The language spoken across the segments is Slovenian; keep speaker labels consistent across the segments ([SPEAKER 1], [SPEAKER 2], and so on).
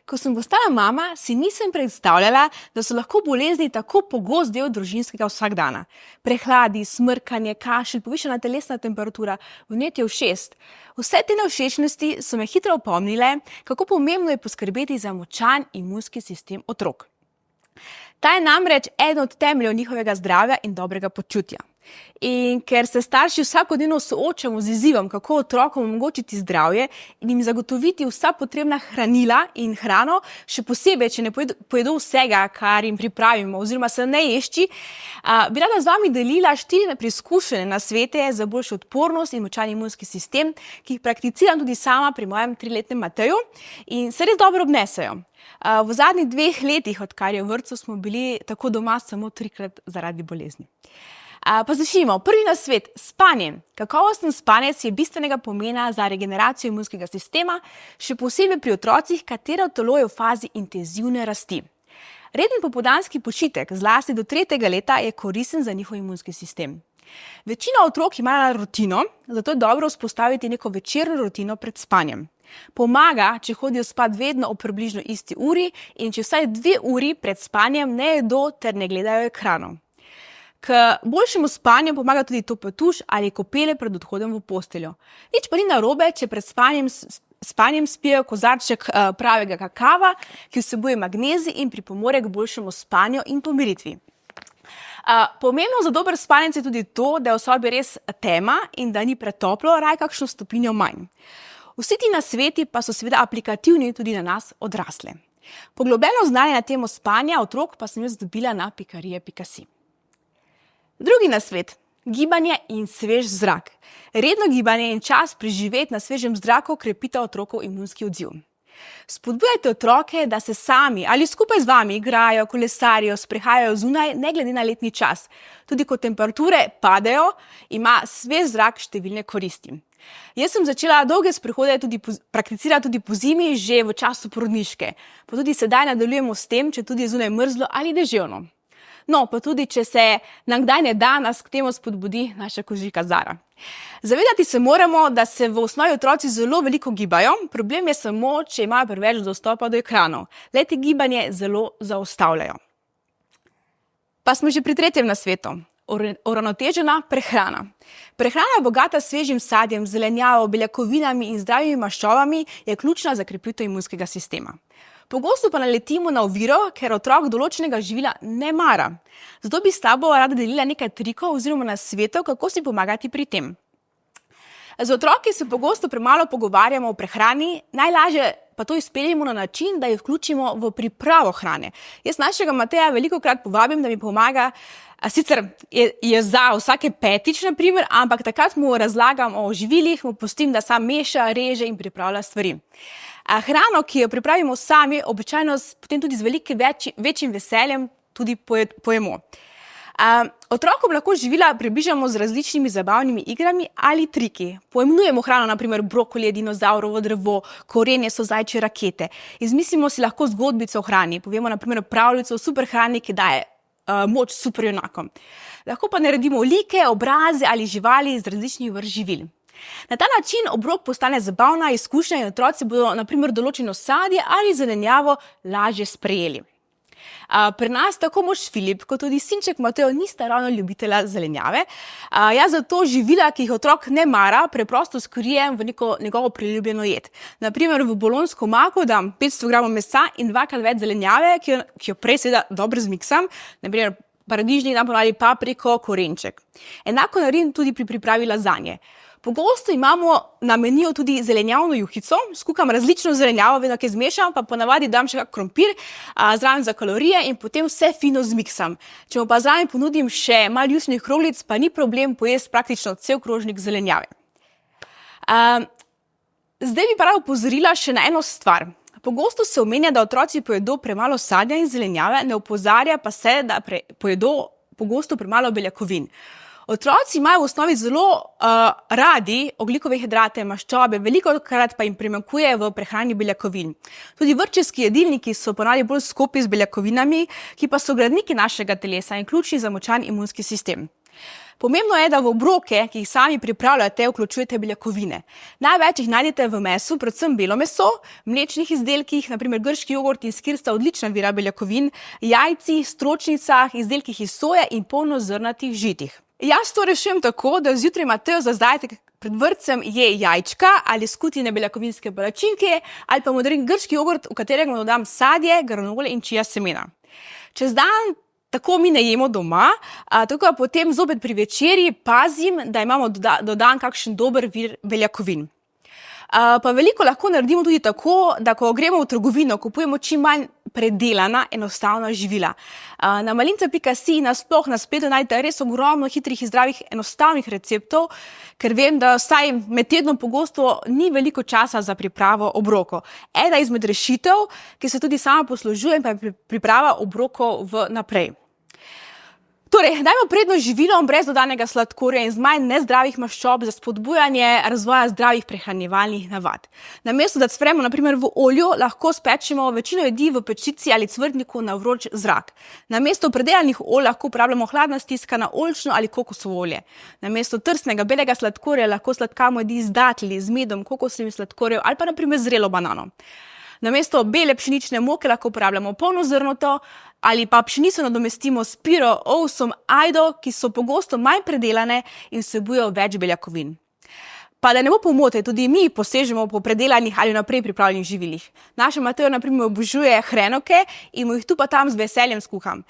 [SPEAKER 1] Ko sem postala mama, si nisem predstavljala, da so lahko bolezni tako pogost del družinskega vsakdana. Prehladi, smrkanje, kašelj, povišana telesna temperatura, vnetje ušes. Vse te nevšečnosti so me hitro opomnile, kako pomembno je poskrbeti za močan imunski sistem otrok. Ta je namreč eden od temeljev njihovega zdravja in dobrega počutja. In ker se starši vsakodnevno soočamo z izzivom, kako otrokom omogočiti zdravje in jim zagotoviti vsa potrebna hranila in hrano, še posebej, če ne pojedo vsega, kar jim pripravimo oziroma se ne ješči, bi rada z vami delila 4 preizkušene nasvete za boljšo odpornost in močan imunski sistem, ki jih prakticiram tudi sama pri mojem 3-letnem Mateju in se res dobro obnesejo. V zadnjih 2 letih, odkar je v vrtcu, smo bili tako doma samo 3-krat zaradi bolezni. Pa začnimo. Prvi nasvet, spanje. Kakovosten spanec je bistvenega pomena za regeneracijo imunskega sistema, še posebej pri otrocih, katero telo je v fazi intenzivne rasti. Reden popoldanski počitek, zlasti do 3. leta, je koristen za njihov imunski sistem. Večina otrok ima rutino, zato je dobro vzpostaviti neko večerno rutino pred spanjem. Pomaga, če hodijo spat vedno ob približno isti uri in če vsaj 2 uri pred spanjem ne jedo ter ne gledajo ekranov. K boljšemu spanju pomaga tudi topel tuš ali kopele pred odhodom v posteljo. Nič pa ni narobe, če pred spanjem spijo kozarček pravega kakava, ki vsebuje magnezij in pripomore k boljšemu spanju in pomiritvi. Pomembno za dober spanec je tudi to, da je v sobi res tema in da ni pretoplo, raje kakšno stopinjo manj. Vsi ti nasveti pa so seveda aplikativni tudi na nas odrasle. Poglobljeno znanje na temo spanja otrok pa sem jaz dobila na pikarije.si. Drugi nasvet, gibanje in svež zrak. Redno gibanje in čas preživeti na svežem zraku krepita otrokov imunski odziv. Spodbujajte otroke, da se sami ali skupaj z vami igrajo, kolesarijo, sprehajajo zunaj, ne glede na letni čas. Tudi ko temperature padejo, ima svež zrak številne koristi. Jaz sem začela dolge sprehode prakticirati tudi pozimi, že v času porodniške. Pa tudi sedaj nadaljujemo s tem, če tudi je zunaj mrzlo ali deževno. No, pa tudi, če se nam kdaj ne da, nas k temu spodbudi naša kožika Zara. Zavedati se moramo, da se v osnovi otroci zelo veliko gibajo, problem je samo, če imajo preveč dostopa do ekranov. Le-ti gibanje zelo zaustavljajo. Pa smo že pri 3. nasvetu. Uravnotežena prehrana. Prehrana bogata s svežim sadjem, zelenjavo, beljakovinami in zdravimi maščobami je ključna za krepitev imunskega sistema. Pogosto pa naletimo na oviro, ker otrok določenega živila ne mara. Zato bi s tabo rada delila nekaj trikov oziroma nasvetov, kako si pomagati pri tem. Z otroki se pogosto premalo pogovarjamo o prehrani, najlažje pa to izpeljemo na način, da jo vključimo v pripravo hrane. Jaz našega Mateja velikokrat povabim, da mi pomaga, sicer je za vsake petič, na primer, ampak takrat mu razlagam o živilih, mu pustim, da sam meša, reže in pripravlja stvari. Hrano, ki jo pripravimo sami, običajno potem tudi z večjim veseljem tudi pojemo. Otrokom lahko živila približamo z različnimi zabavnimi igrami ali triki. Poimenujemo hrano, na primer brokoli je dinozavrovo drevo, korenje so zajčje rakete. Izmislimo si lahko zgodbico o hrani. Povemo na primer pravljico o super hrani, ki daje moč super junakom. Lahko pa naredimo like, obraze ali živali iz različnih vrst živil. Na ta način obrok postane zabavna izkušnja in otroci bodo na primer določeno sadje ali zelenjavo lažje sprejeli. Pri nas tako mož Filip, kot tudi sinček Mateo nista ravno ljubitelja zelenjave. Jaz zato živila, ki jih otrok ne mara, preprosto skrijem v neko njegovo priljubljeno jed. Na primer v bolonjsko omako dam 500 gramov mesa in 2-krat več zelenjave, ki jo prej seveda dobro zmiksam. Na primer paradižnik dam ponavadi papriko, korenček. Enako naredim tudi pri pripravi lazanje. Pogosto imamo na meniju tudi zelenjavno juhico, skukam različno zelenjavo, vedno kaj zmešam, pa ponavadi dam še kak krompir zraven za kalorije in potem vse fino zmiksam. Če mu pa zraven ponudim še malo jušnih kroglic, pa ni problem pojesti praktično cel krožnik zelenjave. Zdaj bi pa rada opozorila še na eno stvar. Pogosto se omenja, da otroci pojedo premalo sadja in zelenjave, ne opozarja pa se, da pojedo pogosto premalo beljakovin. Otroci imajo v osnovi zelo radi ogljikove hidrate, maščobe, velikokrat pa jim primanjkuje v prehrani beljakovin. Tudi vrtčevski jedilniki so ponavadi bolj skopi z beljakovinami, ki pa so gradniki našega telesa in ključni za močan imunski sistem. Pomembno je, da v obroke, ki jih sami pripravljate, vključujete beljakovine. Največ jih najdete v mesu, predvsem belo meso, mlečnih izdelkih, naprimer grški jogurt in skir sta odlična vira beljakovin, jajcih, stročnicah, izdelkih iz soje in polnozrnatih žitih. Jaz to rešujem tako, da zjutraj Mateo za zajtrk pred vrtcem je jajčka ali skutine beljakovinske palačinke ali pa modren grški jogurt, v katerega dodam sadje, granole in čija semena. Čez dan tako mi ne jemo doma, tako da potem zopet pri večerji pazim, da imamo dodan kakšen dober vir beljakovin. Pa veliko lahko naredimo tudi tako, da ko gremo v trgovino, kupujemo čim manj predelana, enostavna živila. Na malinca.si nasploh na spletu najdete res ogromno hitrih in zdravih enostavnih receptov, ker vem, da vsaj med tednom pogosto ni veliko časa za pripravo obrokov. Ena izmed rešitev, ki se tudi sama poslužujem, pa je priprava obrokov vnaprej. Torej, dajmo prednost živilom brez dodanega sladkorja in z manj nezdravih maščob za spodbujanje razvoja zdravih prehranjevalnih navad. Namesto da cvremo na primer v olju, lahko spečemo večino jedi v pečici ali cvrtniku na vroč zrak. Namesto predelanih olj lahko uporabljamo hladna stiskana oljčno ali kokosovo olje. Namesto trsnega belega sladkorja lahko sladkamo jedi z datlji, z medom, kokosovim sladkorjem ali pa na primer zrelo banano. Namesto bele pšenične moke lahko uporabljamo polnozrnato ali pa pšenico nadomestimo s piro, ovsom, ajdo, ki so pogosto manj predelane in vsebujejo več beljakovin. Pa da ne bo pomote, tudi mi posežemo po predelanih ali naprej pripravljenih živilih. Naš Mateo na primer obožuje hrenovke in mu jih tu pa tam z veseljem skuham.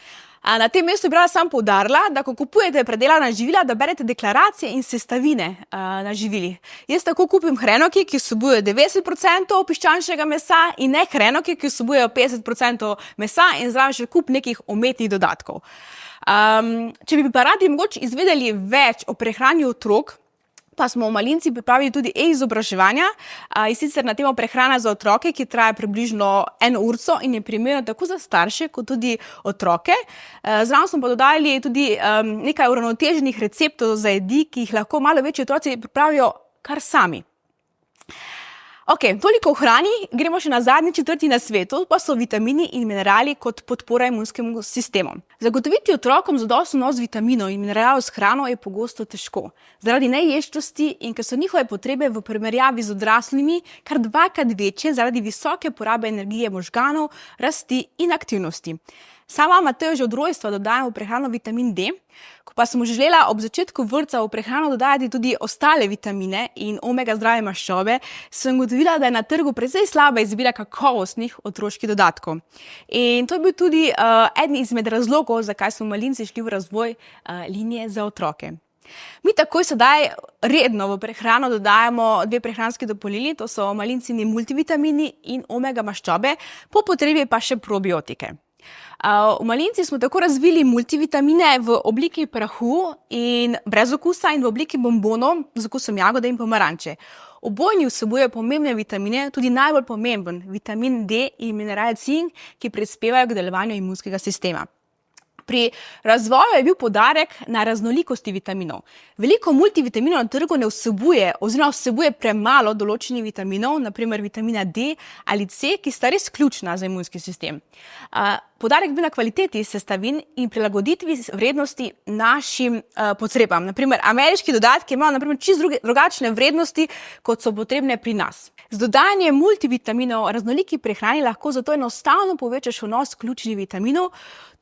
[SPEAKER 1] Na tem mestu bi rada samo poudarila, da ko kupujete predelana živila, da berete deklaracije in sestavine na živilih. Jaz tako kupim hrenovke, ki vsebujejo 90% piščančjega mesa in ne hrenovke, ki vsebujejo 50% mesa in zraven še kup nekih umetnih dodatkov. Če bi pa radi mogoče izvedeli več o prehrani otrok, pa smo v Malinci pripravili tudi e-izobraževanja, in sicer na temo prehrana za otroke, ki traja približno 1 urco in je primerno tako za starše kot tudi otroke. Zraven smo pa dodali tudi nekaj uravnoteženih receptov za jedi, ki jih lahko malo večji otroci pripravijo kar sami. Ok, toliko o hrani, gremo še na zadnji 4. nasvetu, pa so vitamini in minerali kot podpora imunskemu sistemu. Zagotoviti otrokom zadostno vnos vitaminov in mineralov s hrano je pogosto težko. Zaradi neješčosti in ker so njihove potrebe v primerjavi z odraslimi kar 2-krat večje zaradi visoke porabe energije možganov, rasti in aktivnosti. Sama Mateo že od rojstva dodajam v prehrano vitamin D, ko pa sem mu želela ob začetku vrtca v prehrano dodajati tudi ostale vitamine in omega zdrave maščobe, sem ugotovila, da je na trgu precej slaba izbira kakovostnih otroških dodatkov. In to je bil tudi eden izmed razlogov, zakaj smo Malinci šli v razvoj linije za otroke. Mi takoj sedaj redno v prehrano dodajamo 2 prehranski dopolnili, to so Malincini multivitamini in omega maščobe, po potrebi pa še probiotike. V Malinci smo tako razvili multivitamine v obliki prahu in brez okusa in v obliki bombonov z okusom jagode in pomaranče. Obojni vsebujejo pomembne vitamine, tudi najbolj pomemben, vitamin D in mineral cink, ki prispevajo k delovanju imunskega sistema. Pri razvoju je bil poudarek na raznolikosti vitaminov. Veliko multivitaminov na trgu ne vsebuje oziroma vsebuje premalo določenih vitaminov, na primer vitamina D ali C, ki sta res ključna za imunski sistem. Poudarek bil na kvaliteti sestavin in prilagoditvi vrednosti našim potrebam. Na primer, ameriški dodatki imajo čisto drugačne vrednosti, kot so potrebne pri nas. Z dodajanjem multivitaminov raznoliki prehrani lahko zato enostavno povečaš vnos ključnih vitaminov,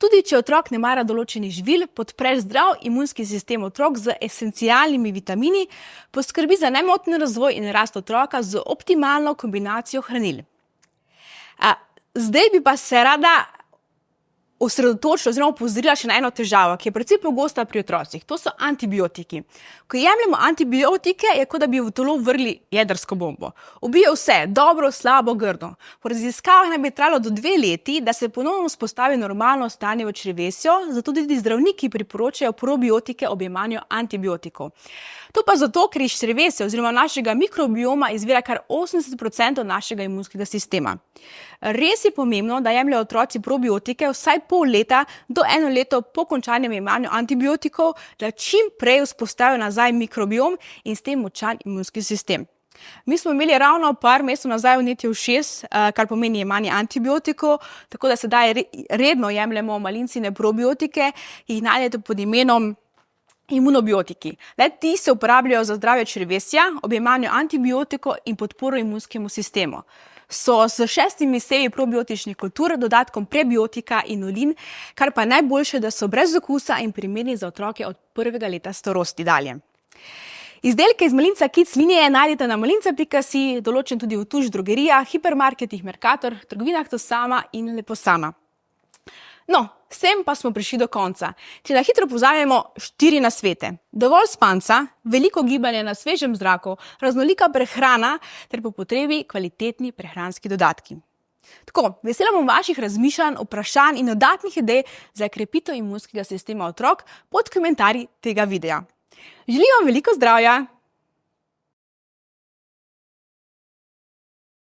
[SPEAKER 1] tudi če otrok ne mara določenih živil, podpreš zdrav imunski sistem otrok z esencialnimi vitamini, poskrbi za nemoten razvoj in rast otroka z optimalno kombinacijo hranil. Zdaj bi pa se rada osredotočila oziroma opozorila še na eno težavo, ki je precej pogosta pri otrocih. To so antibiotiki. Ko jemljemo antibiotike, je kot da bi v telo vrgli jedrsko bombo. Ubije vse, dobro, slabo, grdo. Po raziskavah naj bi trajalo do 2 leti, da se ponovno vzpostavi normalno stanje v črevesju, zato tudi zdravniki priporočajo probiotike ob jemanju antibiotikov. To pa zato, ker iz črevesja oziroma našega mikrobioma izvira kar 80% našega imunskega sistema. Res je pomembno, da jemljajo otroci probiotike vsaj pol leta do 1 leto po končanem jemanju antibiotikov, da čim prej vzpostavijo nazaj mikrobiom in s tem močan imunski sistem. Mi smo imeli ravno par mesecev nazaj vnetje ušes, kar pomeni jemanje antibiotikov, tako da sedaj redno jemljemo Malincine probiotike, jih najdete pod imenom Imunobiotiki. Le-ti se uporabljajo za zdravje črevesja, objemanju antibiotikov in podporo imunskemu sistemu. So s 6 sevi probiotičnih kultur, dodatkom prebiotika in olin, kar pa je najboljše, da so brez okusa in primerni za otroke od 1. leta starosti dalje. Izdelke iz malinca Kids linije najdete na malinca.si, določen tudi v tuš drogerijah, hipermarketih Mercator, trgovinah Tosama in Leposama. No, s tem pa smo prišli do konca. Če na hitro povzamemo 4 nasvete. Dovolj spanca, veliko gibanja na svežem zraku, raznolika prehrana ter po potrebi kvalitetni prehranski dodatki. Tako, vesela bom vaših razmišljanj, vprašanj in dodatnih idej za krepitev imunskega sistema otrok pod komentarji tega videa. Želim vam veliko zdravja!